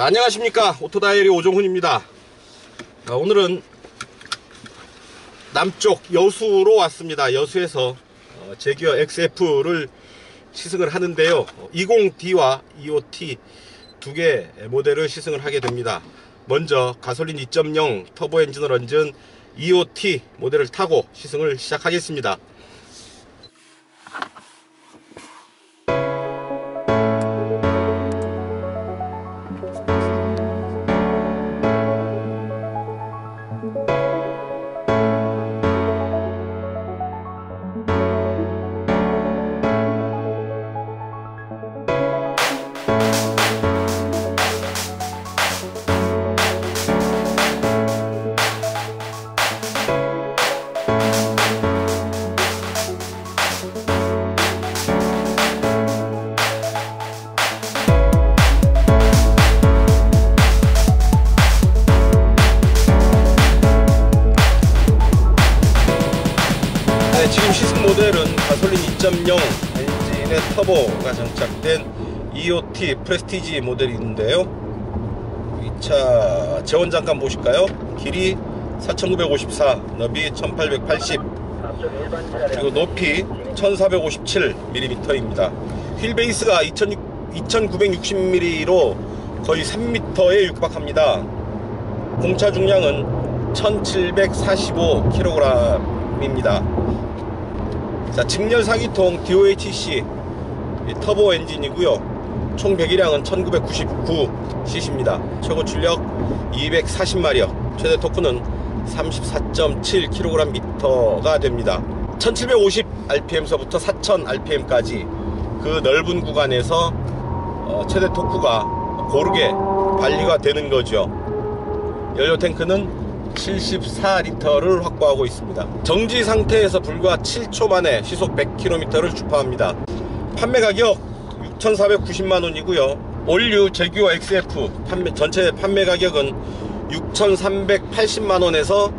안녕하십니까, 오토다이어리 오종훈입니다. 오늘은 남쪽 여수로 왔습니다. 여수에서 제기어 XF를 시승을 하는데요, 20D와 25T 두 개 모델을 시승을 하게 됩니다. 먼저 가솔린 2.0 터보 엔진을 얹은 25T 모델을 타고 시승을 시작하겠습니다. 지금 시승 모델은 가솔린 2.0 엔진의 터보가 장착된 25T 프레스티지 모델인데요, 이 차 재원 잠깐 보실까요? 길이 4954, 너비 1880, 그리고 높이 1457mm입니다. 휠 베이스가 2960mm로 거의 3m에 육박합니다. 공차 중량은 1745kg입니다. 자, 직렬 4기통 DOHC 터보 엔진이고요, 총 배기량은 1999cc입니다. 최고 출력 240마력, 최대 토크는 34.7kgm가 됩니다. 1750rpm서부터 4000rpm까지 그 넓은 구간에서 최대 토크가 고르게 발휘가 되는 거죠. 연료 탱크는 74L를 확보하고 있습니다. 정지 상태에서 불과 7초 만에 시속 100km를 주파합니다. 판매 가격 6,490만원이고요 올류 제규어 XF 전체 판매 가격은 6,380만원에서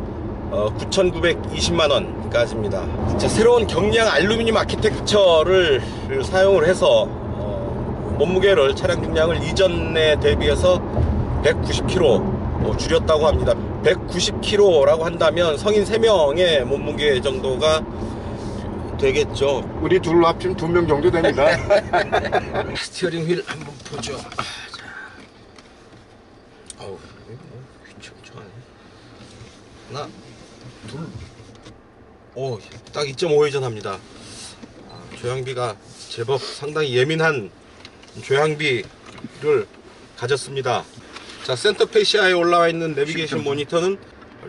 9,920만원까지입니다. 자, 새로운 경량 알루미늄 아키텍처를 사용을 해서 몸무게를, 차량 중량을 이전에 대비해서 190kg 줄였다고 합니다. 190kg라고 한다면 성인 3명의 몸무게 정도가 되겠죠. 우리 둘로 합치면 2명 정도 됩니다. 스티어링 휠 한번 보죠. 어우, 휘청휘청하네. 하나, 둘, 오, 딱 2.5회전 합니다. 조향비가 제법 상당히 예민한 조향비를 가졌습니다. 자, 센터 페시아에 올라와 있는 내비게이션 모니터는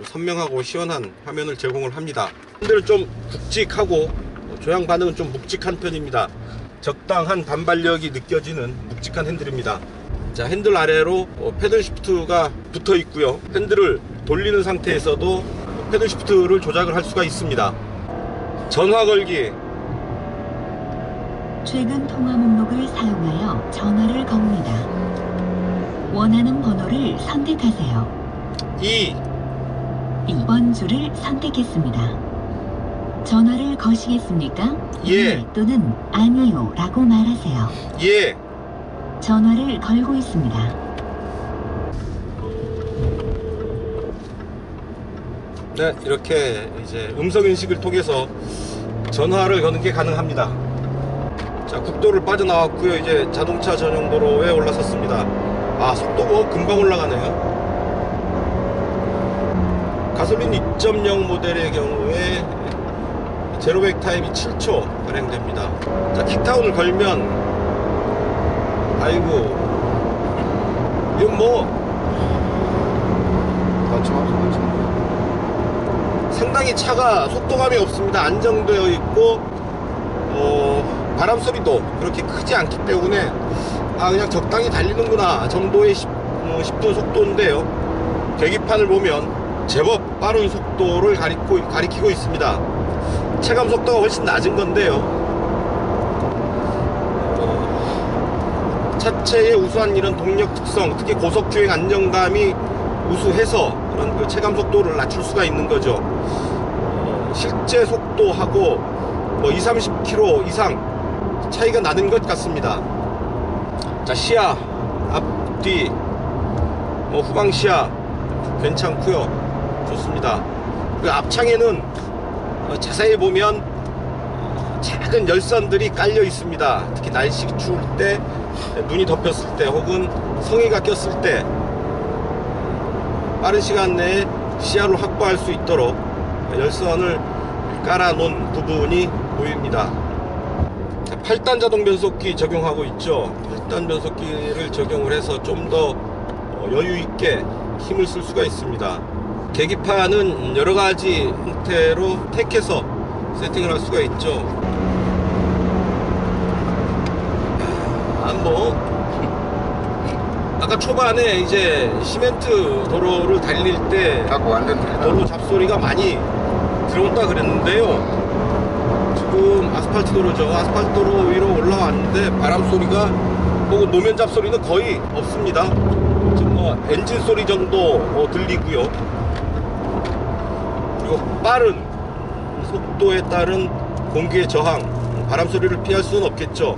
선명하고 시원한 화면을 제공을 합니다. 핸들은 좀 굵직하고 조향 반응은 좀 묵직한 편입니다. 적당한 반발력이 느껴지는 묵직한 핸들입니다. 자, 핸들 아래로 패들 시프트가 붙어 있고요, 핸들을 돌리는 상태에서도 패들 시프트를 조작을 할 수가 있습니다. 전화 걸기, 최근 통화 목록을 사용하여 전화를 겁니다. 원하는 번호를 선택하세요. 2번 줄을 선택했습니다. 전화를 거시겠습니까? 예. 또는 아니요 라고 말하세요. 예. 전화를 걸고 있습니다. 네, 이렇게 이제 음성인식을 통해서 전화를 거는 게 가능합니다. 자, 국도를 빠져나왔고요, 이제 자동차 전용 도로에 올라섰습니다. 속도 금방 올라가네요. 가솔린 2.0 모델의 경우에 제로백 타임이 7초 발행됩니다. 자, 킥다운을 걸면, 아이고, 이건 뭐 상당히 차가 속도감이 없습니다. 안정되어 있고, 바람 소리도 그렇게 크지 않기 때문에 그냥 적당히 달리는구나 정도의 10분 속도인데요, 계기판을 보면 제법 빠른 속도를 가리키고 있습니다. 체감 속도가 훨씬 낮은 건데요, 차체의 우수한 이런 동력 특성, 특히 고속주행 안정감이 우수해서 그런 그 체감 속도를 낮출 수가 있는 거죠. 실제 속도하고 뭐 20-30km 이상 차이가 나는 것 같습니다. 자, 시야, 앞, 뒤 후방 시야 괜찮고요. 좋습니다. 그 앞창에는 자세히 보면 작은 열선들이 깔려 있습니다. 특히 날씨 추울 때, 눈이 덮였을 때, 혹은 성에가 꼈을 때 빠른 시간 내에 시야를 확보할 수 있도록 열선을 깔아 놓은 부분이 보입니다. 8단 자동 변속기 적용하고 있죠. 8단 변속기를 적용을 해서 좀 더 여유 있게 힘을 쓸 수가 있습니다. 계기판은 여러 가지 형태로 택해서 세팅을 할 수가 있죠. 아까 초반에 이제 시멘트 도로를 달릴 때 도로 잡소리가 많이 들어온다 그랬는데요. 지금 아스팔트 도로죠. 아스팔트 도로 위로 올라왔는데 바람 소리가 혹은 노면 잡소리는 거의 없습니다. 지금 엔진 소리 정도 들리고요. 그리고 빠른 속도에 따른 공기의 저항, 바람 소리를 피할 수는 없겠죠.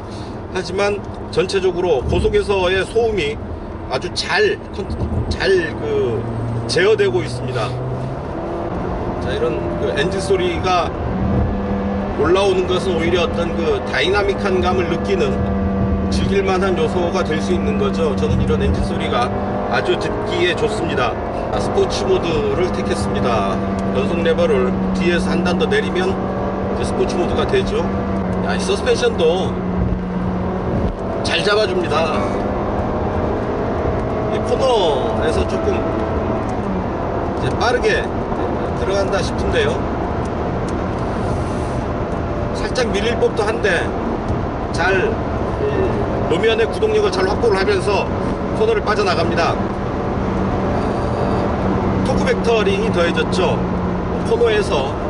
하지만 전체적으로 고속에서의 소음이 아주 잘 제어되고 있습니다. 자, 이런 엔진 소리가 올라오는 것은 오히려 어떤 다이나믹한 감을 느끼는 즐길만한 요소가 될 수 있는 거죠. 저는 이런 엔진 소리가 아주 듣기에 좋습니다. 스포츠 모드를 택했습니다. 연속 레버를 뒤에서 한 단 더 내리면 이제 스포츠 모드가 되죠. 이 서스펜션도 잘 잡아줍니다. 이 코너에서 조금 이제 빠르게 들어간다 싶은데요. 살짝 밀릴 법도 한데 잘 노면의 구동력을 잘 확보를 하면서 코너를 빠져나갑니다. 토크 벡터링이 더해졌죠. 코너에서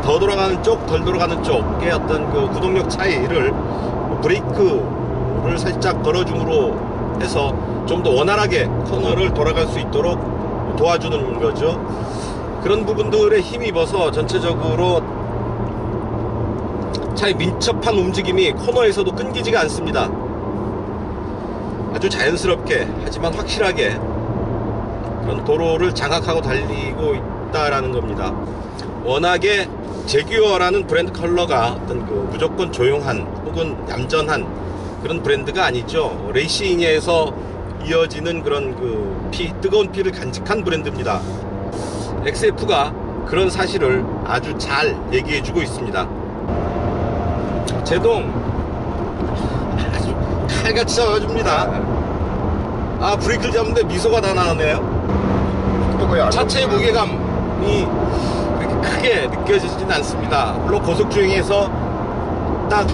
더 돌아가는 쪽, 덜 돌아가는 쪽의 어떤 구동력 차이를 브레이크를 살짝 걸어줌으로 해서 좀 더 원활하게 코너를 돌아갈 수 있도록 도와주는 거죠. 그런 부분들에 힘입어서 전체적으로 차의 민첩한 움직임이 코너에서도 끊기지가 않습니다. 아주 자연스럽게 하지만 확실하게 그런 도로를 장악하고 달리고 있다라는 겁니다. 워낙에 제규어라는 브랜드 컬러가 어떤 무조건 조용한 혹은 얌전한 그런 브랜드가 아니죠. 레이싱에서 이어지는 그런 뜨거운 피를 간직한 브랜드입니다. XF가 그런 사실을 아주 잘 얘기해주고 있습니다. 제동 아주 칼같이 잡아줍니다. 브레이크를 잡는데 미소가 다 나네요. 차체의 무게감이 그렇게 크게 느껴지진 않습니다. 물론 고속주행에서 딱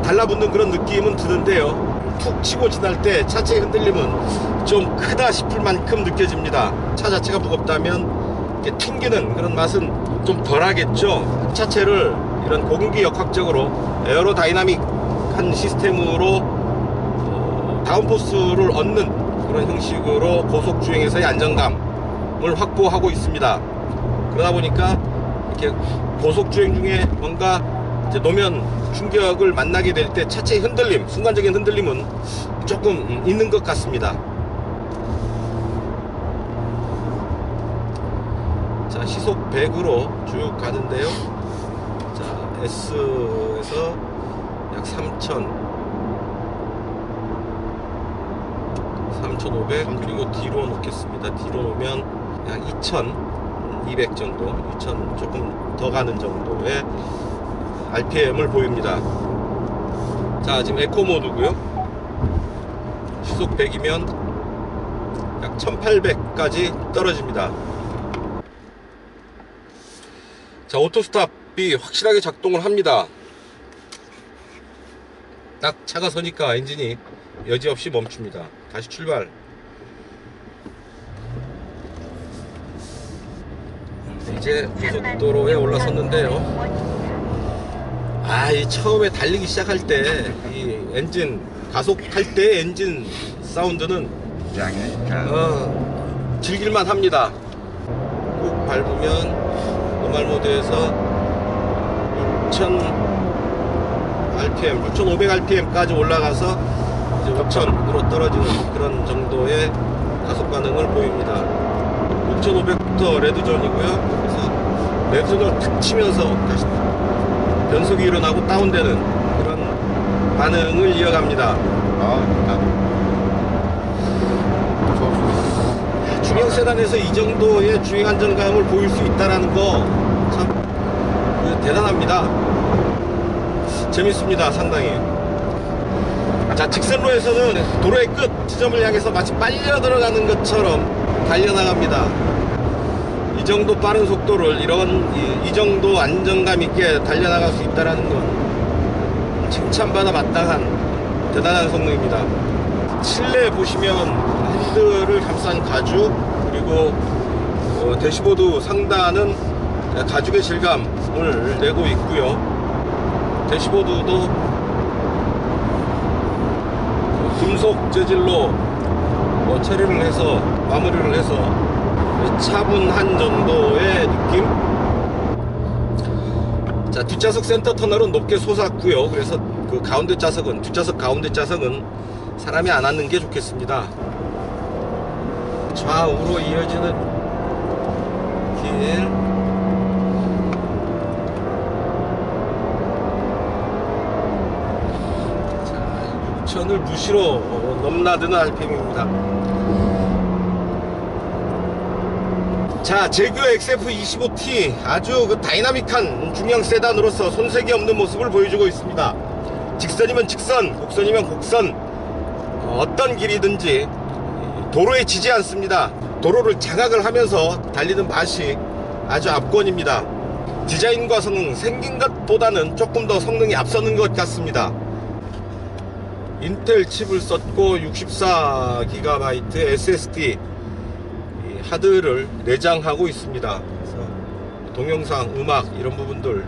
달라붙는 그런 느낌은 드는데요. 툭 치고 지날 때 차체의 흔들림은 좀 크다 싶을 만큼 느껴집니다. 차 자체가 무겁다면 이렇게 튕기는 그런 맛은 좀 덜하겠죠. 차체를 이런 고공기 역학적으로 에어로다이나믹한 시스템으로 다운포스를 얻는 그런 형식으로 고속주행에서의 안정감을 확보하고 있습니다. 그러다 보니까 이렇게 고속주행 중에 뭔가 이제 노면 충격을 만나게 될 때 차체의 흔들림, 순간적인 흔들림은 조금 있는 것 같습니다. 자, 시속 100으로 쭉 가는데요. 자, S에서 약 3,500 그리고 D로 놓겠습니다. D로 놓으면 약 2,200 정도, 2,000 조금 더 가는 정도의 RPM을 보입니다. 자, 지금 에코 모드고요. 시속 100이면 약 1800까지 떨어집니다. 자, 오토스탑이 확실하게 작동을 합니다. 딱 차가 서니까 엔진이 여지없이 멈춥니다. 다시 출발. 이제 고속도로에 올라섰는데요. 이 처음에 달리기 시작할 때 이 엔진 가속할 때 엔진 사운드는 즐길만 합니다. 꾹 밟으면 노멀 모드에서 6,000 RPM, 6,500 RPM까지 올라가서 이제 5,000으로 떨어지는 그런 정도의 가속 반응을 보입니다. 6,500부터 레드존이고요. 그래서 레드존을 탁 치면서 다시 변속이 일어나고 다운되는 그런 반응을 이어갑니다. 중형 세단에서 이 정도의 주행 안정감을 보일 수 있다는 거 참 대단합니다. 재밌습니다. 상당히. 자, 직선로에서는 도로의 끝 지점을 향해서 마치 빨려 들어가는 것처럼 달려나갑니다. 이 정도 빠른 속도를 이 정도 안정감 있게 달려나갈 수 있다는 건 칭찬받아 마땅한 대단한 성능입니다. 실내 보시면 핸들을 감싼 가죽, 그리고 대시보드 상단은 가죽의 질감을 내고 있고요. 대시보드도 금속 재질로 처리를 해서 마무리를 해서 차분한 정도의 느낌. 자, 뒷좌석 센터 터널은 높게 솟았고요. 그래서 그 가운데 좌석은, 뒷좌석 가운데 좌석은 사람이 안 앉는 게 좋겠습니다. 좌우로 이어지는 길. 자, 6천을 무시로 넘나드는 RPM입니다. 자, 제규어 XF25T 아주 그 다이나믹한 중형 세단으로서 손색이 없는 모습을 보여주고 있습니다. 직선이면 직선, 곡선이면 곡선, 어떤 길이든지 도로에 지지 않습니다. 도로를 장악을 하면서 달리는 맛이 아주 압권입니다. 디자인과 성능, 생긴 것보다는 조금 더 성능이 앞서는 것 같습니다. 인텔 칩을 썼고 64GB SSD 하드를 내장하고 있습니다. 그래서 동영상, 음악 이런 부분들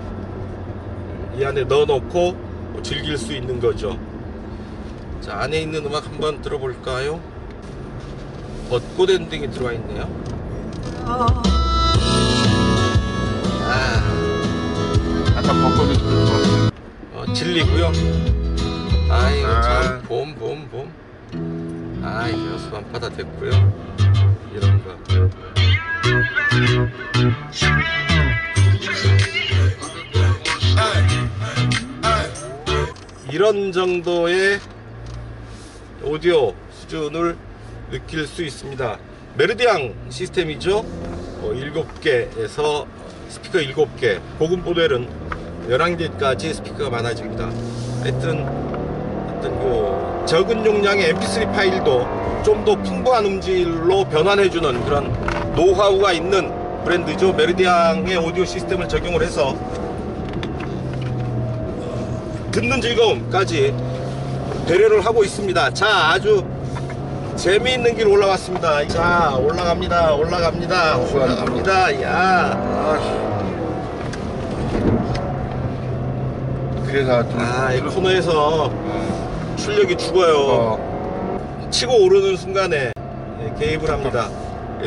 이 안에 넣어놓고 즐길 수 있는 거죠. 자, 안에 있는 음악 한번 들어볼까요? 벚꽃 엔딩이 들어와 있네요. 아까 벚꽃이 들어왔어요. 진리고요. 아이고 참 봄. 여수 밤바다 됐고요. 이런 거. 이런 정도의 오디오 수준을 느낄 수 있습니다. 메르디앙 시스템이죠. 7개에서 스피커 7개, 고급 모델은 11개까지 스피커가 많아집니다. 하여튼 어떤 그 적은 용량의 mp3 파일도 좀 더 풍부한 음질로 변환해주는 그런 노하우가 있는 브랜드죠. 메르디앙의 오디오 시스템을 적용을 해서 듣는 즐거움까지 배려를 하고 있습니다. 자, 아주 재미있는 길 올라왔습니다. 자, 올라갑니다. 야. 그래서 이 코너에서 출력이 죽어요. 치고 오르는 순간에 개입을 합니다.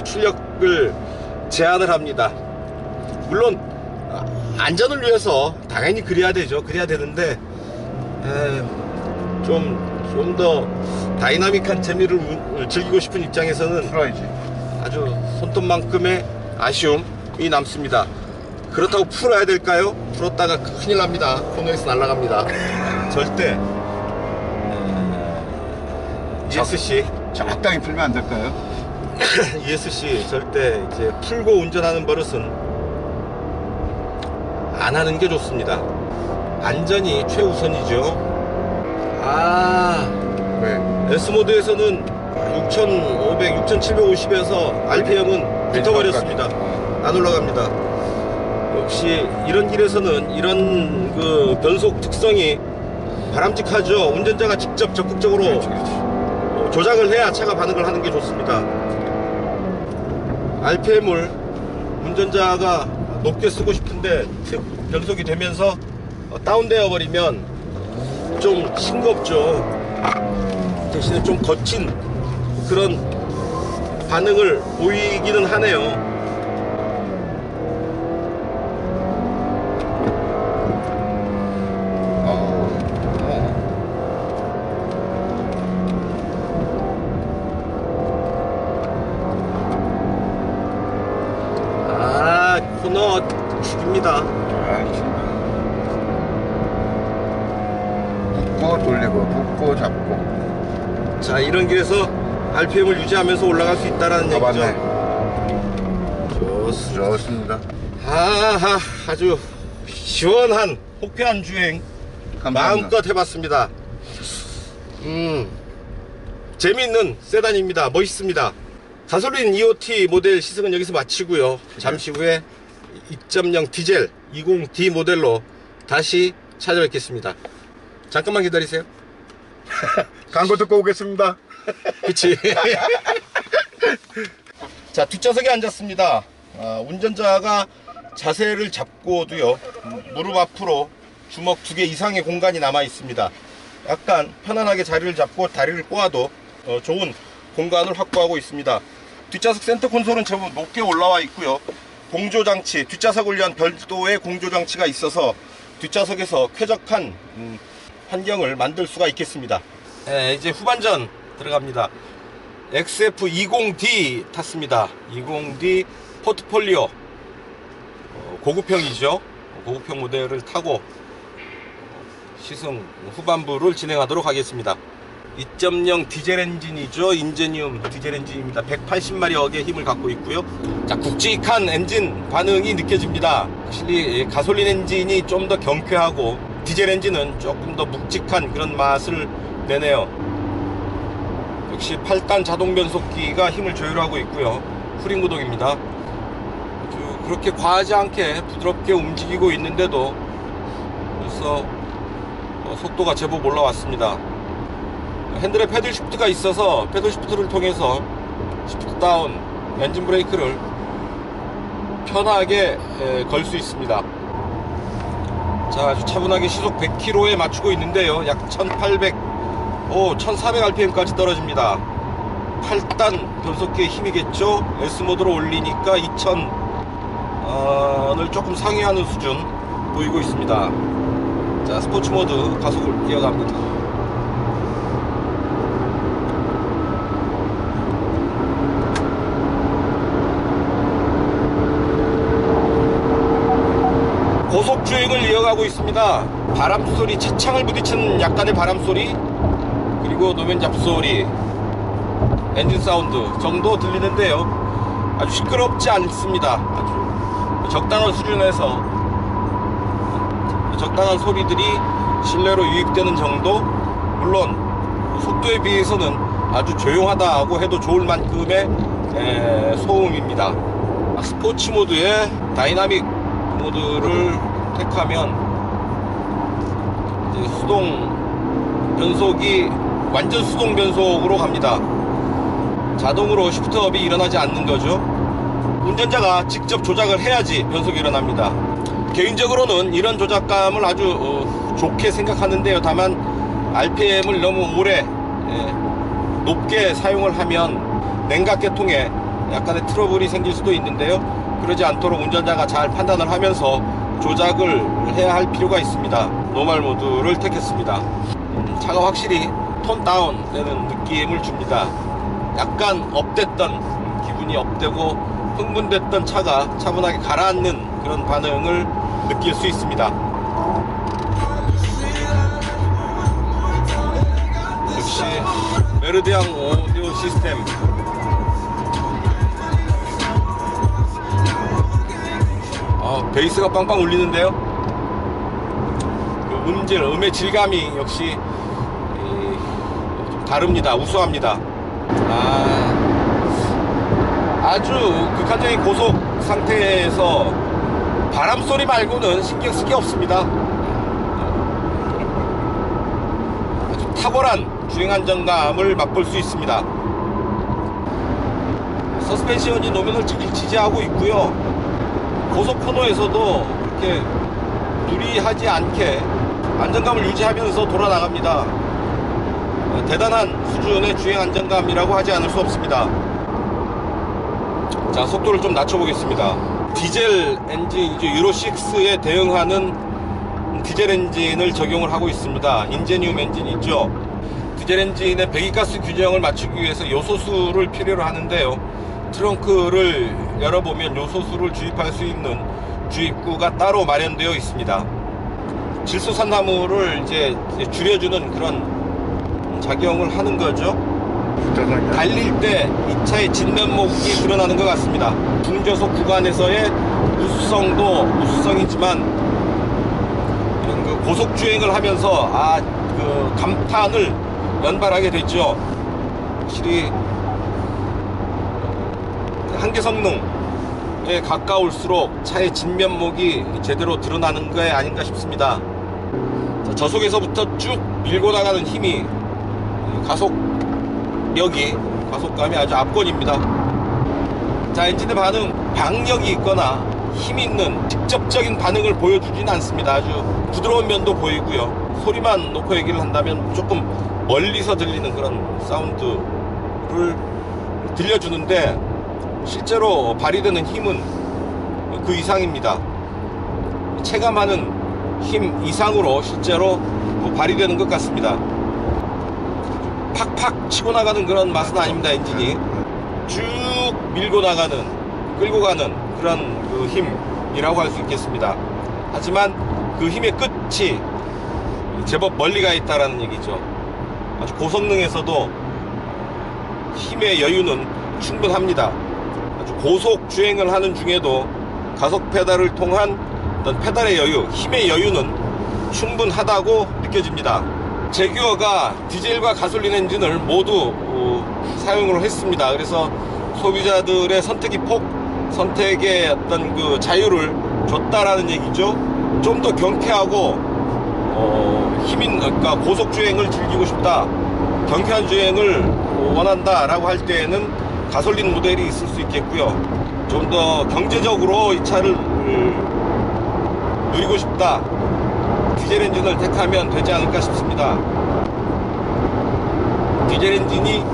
출력을 제한을 합니다. 물론 안전을 위해서 당연히 그래야 되죠. 그래야 되는데 좀 더 다이나믹한 재미를 즐기고 싶은 입장에서는 풀어야지. 아주 손톱만큼의 아쉬움이 남습니다. 그렇다고 풀어야 될까요? 풀었다가 큰일 납니다. 코너에서 날아갑니다. 절대 ESC 적당히 풀면 안 될까요? ESC 절대 이제 풀고 운전하는 버릇은 안 하는 게 좋습니다. 안전이 최우선이죠. 네. S모드에서는 6500, 6750에서 RPM은 붙어버렸습니다. 안 올라갑니다. 역시 이런 길에서는 이런 그 변속 특성이 바람직하죠. 운전자가 직접 적극적으로 그렇지. 조작을 해야 차가 반응을 하는 게 좋습니다. RPM을 운전자가 높게 쓰고 싶은데 변속이 되면서 다운되어 버리면 좀 싱겁죠. 대신에 좀 거친 그런 반응을 보이기는 하네요. 돌리고 붓고 잡고. 자, 이런 길에서 RPM을 유지하면서 올라갈 수 있다는 얘기죠. 맞네. 좋습니다. 좋습니다. 아하, 아주 시원한 호쾌한 주행 감사합니다. 마음껏 해봤습니다. 재미있는 세단입니다. 멋있습니다. 가솔린 EOT 모델 시승은 여기서 마치고요. 잠시 후에 2.0 디젤 20D 모델로 다시 찾아뵙겠습니다. 잠깐만 기다리세요. 광고 듣고 오겠습니다. 그치. 자, 뒷좌석에 앉았습니다. 운전자가 자세를 잡고도요, 무릎 앞으로 주먹 2개 이상의 공간이 남아 있습니다. 약간 편안하게 자리를 잡고 다리를 꼬아도 좋은 공간을 확보하고 있습니다. 뒷좌석 센터 콘솔은 제법 높게 올라와 있고요. 공조장치, 뒷좌석을 위한 별도의 공조장치가 있어서 뒷좌석에서 쾌적한 환경을 만들 수가 있겠습니다. 이제 후반전 들어갑니다. XF20D 탔습니다. 20D 포트폴리오 고급형이죠. 고급형 모델을 타고 시승 후반부를 진행하도록 하겠습니다. 2.0 디젤 엔진이죠. 인제니움 디젤 엔진입니다. 180마력의 힘을 갖고 있고요. 자, 굵직한 엔진 반응이 느껴집니다. 확실히 가솔린 엔진이 좀 더 경쾌하고 디젤 엔진은 조금 더 묵직한 그런 맛을 내네요. 역시 8단 자동 변속기가 힘을 조율하고 있고요. 후링 구동입니다. 그렇게 과하지 않게 부드럽게 움직이고 있는데도 벌써 속도가 제법 올라왔습니다. 핸들에 패들 시프트가 있어서 패들 시프트를 통해서 시프트 다운, 엔진 브레이크를 편하게 걸 수 있습니다. 자, 아주 차분하게 시속 100km에 맞추고 있는데요. 약 1400rpm까지 떨어집니다. 8단 변속기의 힘이겠죠. S모드로 올리니까 2000을 조금 상회하는 수준 보이고 있습니다. 자, 스포츠 모드 가속을 이어갑니다. 고속 주행을 이어가고 있습니다. 바람 소리, 차창을 부딪히는 약간의 바람 소리, 그리고 노면 잡소리, 엔진 사운드 정도 들리는데요. 아주 시끄럽지 않습니다. 아주 적당한 수준에서 적당한 소리들이 실내로 유입되는 정도. 물론 속도에 비해서는 아주 조용하다고 해도 좋을 만큼의 소음입니다. 스포츠 모드의 다이나믹 모드를 택하면 이제 수동 변속이 완전 수동 변속으로 갑니다. 자동으로 시프트업이 일어나지 않는 거죠. 운전자가 직접 조작을 해야지 변속이 일어납니다. 개인적으로는 이런 조작감을 아주 좋게 생각하는데요. 다만 RPM을 너무 오래 높게 사용을 하면 냉각계통에 약간의 트러블이 생길 수도 있는데요. 그러지 않도록 운전자가 잘 판단을 하면서 조작을 해야 할 필요가 있습니다. 노멀 모드를 택했습니다. 차가 확실히 톤 다운 되는 느낌을 줍니다. 약간 업됐던, 기분이 업되고 흥분됐던 차가 차분하게 가라앉는 그런 반응을 느낄 수 있습니다. 역시 메르디앙 오디오 시스템, 베이스가 빵빵 울리는데요. 그 음의 질감이 역시 좀 다릅니다. 우수합니다. 아주 극한적인 고속 상태에서 바람 소리 말고는 신경 쓸 게 없습니다. 아주 탁월한 주행 안정감을 맛볼 수 있습니다. 서스펜션이 노면을 잘 지지하고 있고요. 고속 코너에서도 그렇게 무리하지 않게 안정감을 유지하면서 돌아나갑니다. 대단한 수준의 주행 안정감이라고 하지 않을 수 없습니다. 자, 속도를 좀 낮춰보겠습니다. 디젤 엔진이죠. 유로6에 대응하는 디젤 엔진을 적용을 하고 있습니다. 인제니움 엔진이죠. 디젤 엔진의 배기가스 규정을 맞추기 위해서 요소수를 필요로 하는데요. 트렁크를 열어보면 요소수를 주입할 수 있는 주입구가 따로 마련되어 있습니다. 질소산화물을 이제 줄여주는 그런 작용을 하는 거죠. 주차장이야. 달릴 때 이 차의 진면목이 드러나는 것 같습니다. 중저속 구간에서의 우수성도 우수성이지만 이런 그 고속 주행을 하면서 그 감탄을 연발하게 됐죠. 확실히 한계 성능에 가까울수록 차의 진면목이 제대로 드러나는 게 아닌가 싶습니다. 자, 저속에서부터 쭉 밀고 나가는 힘이 가속감이 아주 압권입니다. 자, 엔진의 반응, 박력이 있거나 힘 있는 직접적인 반응을 보여주진 않습니다. 아주 부드러운 면도 보이고요. 소리만 놓고 얘기를 한다면 조금 멀리서 들리는 그런 사운드를 들려주는데 실제로 발휘되는 힘은 그 이상입니다. 체감하는 힘 이상으로 실제로 발휘되는 것 같습니다. 팍팍 치고 나가는 그런 맛은 아닙니다. 엔진이 쭉 밀고 나가는, 끌고 가는 그런 그 힘이라고 할 수 있겠습니다. 하지만 그 힘의 끝이 제법 멀리 가 있다라는 얘기죠. 아주 고성능에서도 힘의 여유는 충분합니다. 아주 고속 주행을 하는 중에도 가속 페달을 통한 어떤 페달의 여유, 힘의 여유는 충분하다고 느껴집니다. 제규어가 디젤과 가솔린 엔진을 모두 사용을 했습니다. 그래서 소비자들의 선택의 어떤 그 자유를 줬다라는 얘기죠. 좀 더 경쾌하고 그러니까 고속 주행을 즐기고 싶다, 경쾌한 주행을 원한다라고 할 때에는 가솔린 모델이 있을 수 있겠고요. 좀 더 경제적으로 이 차를 누리고 싶다, 디젤 엔진을 택하면 되지 않을까 싶습니다. 디젤 엔진이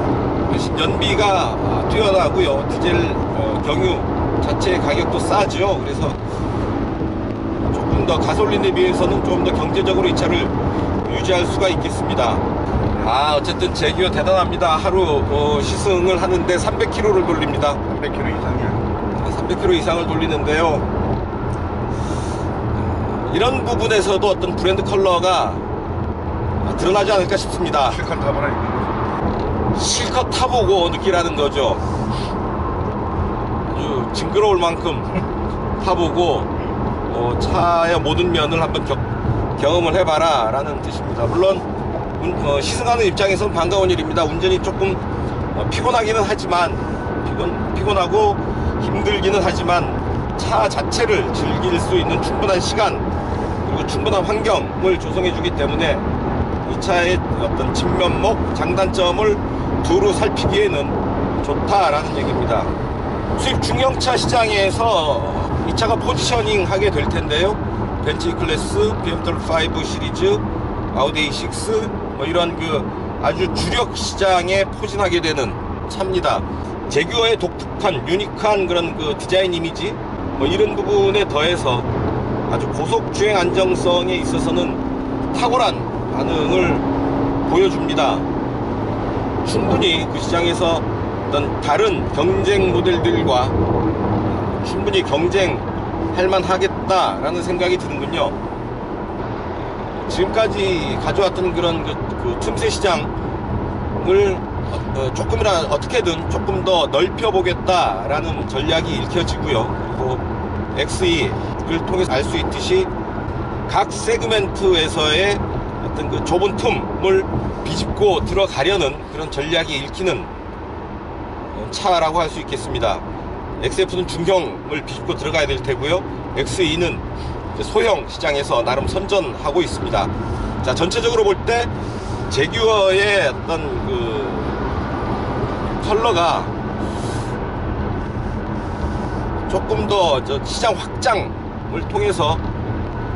훨씬 연비가 뛰어나고요. 디젤 경유 자체의 가격도 싸죠. 그래서 조금 더 가솔린에 비해서는 좀 더 경제적으로 이 차를 유지할 수가 있겠습니다. 어쨌든 제규어 대단합니다. 하루 시승을 하는데 300km를 돌립니다. 300km 이상이야. 300km 이상을 돌리는데요. 이런 부분에서도 어떤 브랜드 컬러가 드러나지 않을까 싶습니다. 실컷 타보라. 실컷 타보고 느끼라는 거죠. 아주 징그러울 만큼 타보고 차의 모든 면을 한번 경험을 해봐라 라는 뜻입니다. 물론 시승하는 입장에서는 반가운 일입니다. 운전이 조금 피곤하기는 하지만 피곤하고 힘들기는 하지만 차 자체를 즐길 수 있는 충분한 시간 그리고 충분한 환경을 조성해 주기 때문에 이 차의 어떤 진면목, 장단점을 두루 살피기에는 좋다라는 얘기입니다. 수입 중형차 시장에서 이 차가 포지셔닝 하게 될 텐데요. 벤츠 클래스, BMW 5 시리즈, 아우디 A6 이런 그 아주 주력 시장에 포진하게 되는 차입니다. 제규어의 독특한 유니크한 그런 그 디자인 이미지 이런 부분에 더해서 아주 고속 주행 안정성에 있어서는 탁월한 반응을 보여줍니다. 충분히 그 시장에서 어떤 다른 경쟁 모델들과 충분히 경쟁할 만하겠다라는 생각이 드는군요. 지금까지 가져왔던 그런 그 틈새 시장을 조금이나 어떻게든 조금 더 넓혀보겠다라는 전략이 읽혀지고요. 그리고 XE를 통해서 알 수 있듯이 각 세그멘트에서의 어떤 그 좁은 틈을 비집고 들어가려는 그런 전략이 읽히는 차라고 할 수 있겠습니다. XF는 중형을 비집고 들어가야 될 테고요. XE는 소형 시장에서 나름 선전하고 있습니다. 자, 전체적으로 볼 때 제규어의 어떤 그 컬러가 조금 더 시장 확장을 통해서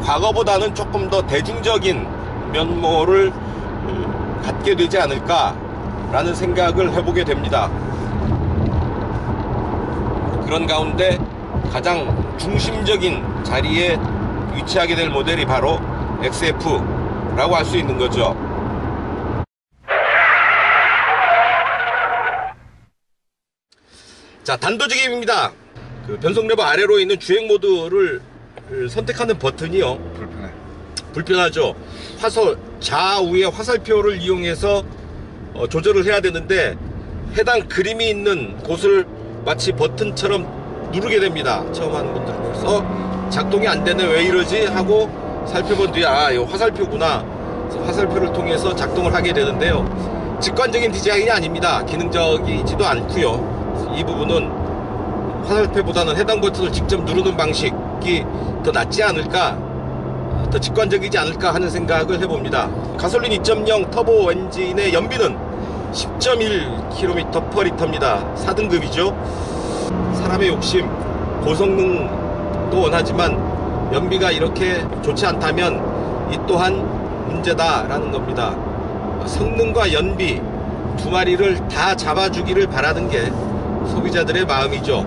과거보다는 조금 더 대중적인 면모를 갖게 되지 않을까라는 생각을 해보게 됩니다. 그런 가운데 가장 중심적인 자리에 위치하게 될 모델이 바로 XF라고 할 수 있는 거죠. 자, 단도직입입니다. 그 변속 레버 아래로 있는 주행 모드를 선택하는 버튼이요. 불편해. 불편하죠. 좌우의 화살표를 이용해서 조절을 해야 되는데 해당 그림이 있는 곳을 마치 버튼처럼 누르게 됩니다. 처음 하는 분들은. 그래서 작동이 안 되네, 왜 이러지 하고 살펴본 뒤에 이거 화살표구나. 그래서 화살표를 통해서 작동을 하게 되는데요. 직관적인 디자인이 아닙니다. 기능적이지도 않고요. 이 부분은 화살표보다는 해당 버튼을 직접 누르는 방식이 더 낫지 않을까, 더 직관적이지 않을까 하는 생각을 해봅니다. 가솔린 2.0 터보 엔진의 연비는 10.1km/L입니다. 4등급이죠. 사람의 욕심, 고성능도 원하지만 연비가 이렇게 좋지 않다면 이 또한 문제다라는 겁니다. 성능과 연비 두 마리를 다 잡아주기를 바라는 게 소비자들의 마음이죠.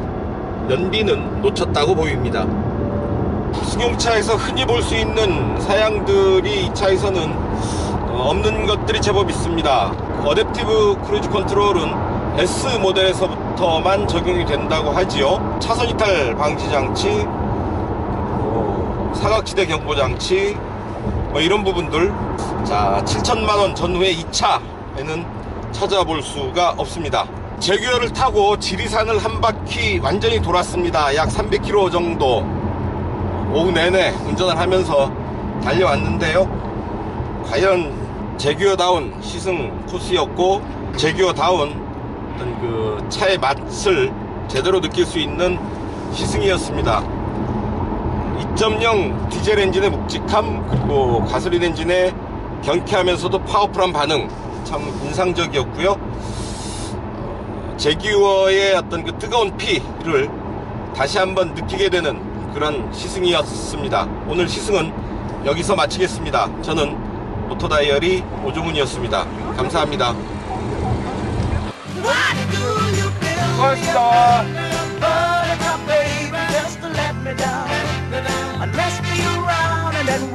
연비는 놓쳤다고 보입니다. 승용차에서 흔히 볼 수 있는 사양들이 이 차에서는 없는 것들이 제법 있습니다. 어댑티브 크루즈 컨트롤은 S 모델에서부터만 적용이 된다고 하지요. 차선 이탈 방지 장치, 사각지대 경보 장치, 이런 부분들. 자, 7천만원 전후의 이 차에는 찾아볼 수가 없습니다. 제규어를 타고 지리산을 한 바퀴 완전히 돌았습니다. 약 300km 정도 오후 내내 운전을 하면서 달려왔는데요. 과연 제규어다운 시승 코스였고 제규어다운 어떤 그 차의 맛을 제대로 느낄 수 있는 시승이었습니다. 2.0 디젤 엔진의 묵직함, 그리고 가솔린 엔진의 경쾌하면서도 파워풀한 반응, 참 인상적이었고요. 제규어의 어떤 그 뜨거운 피를 다시 한번 느끼게 되는 그런 시승이었습니다. 오늘 시승은 여기서 마치겠습니다. 저는 오토다이어리 오종훈이었습니다. 감사합니다. 고맙습니다. Unless me around and then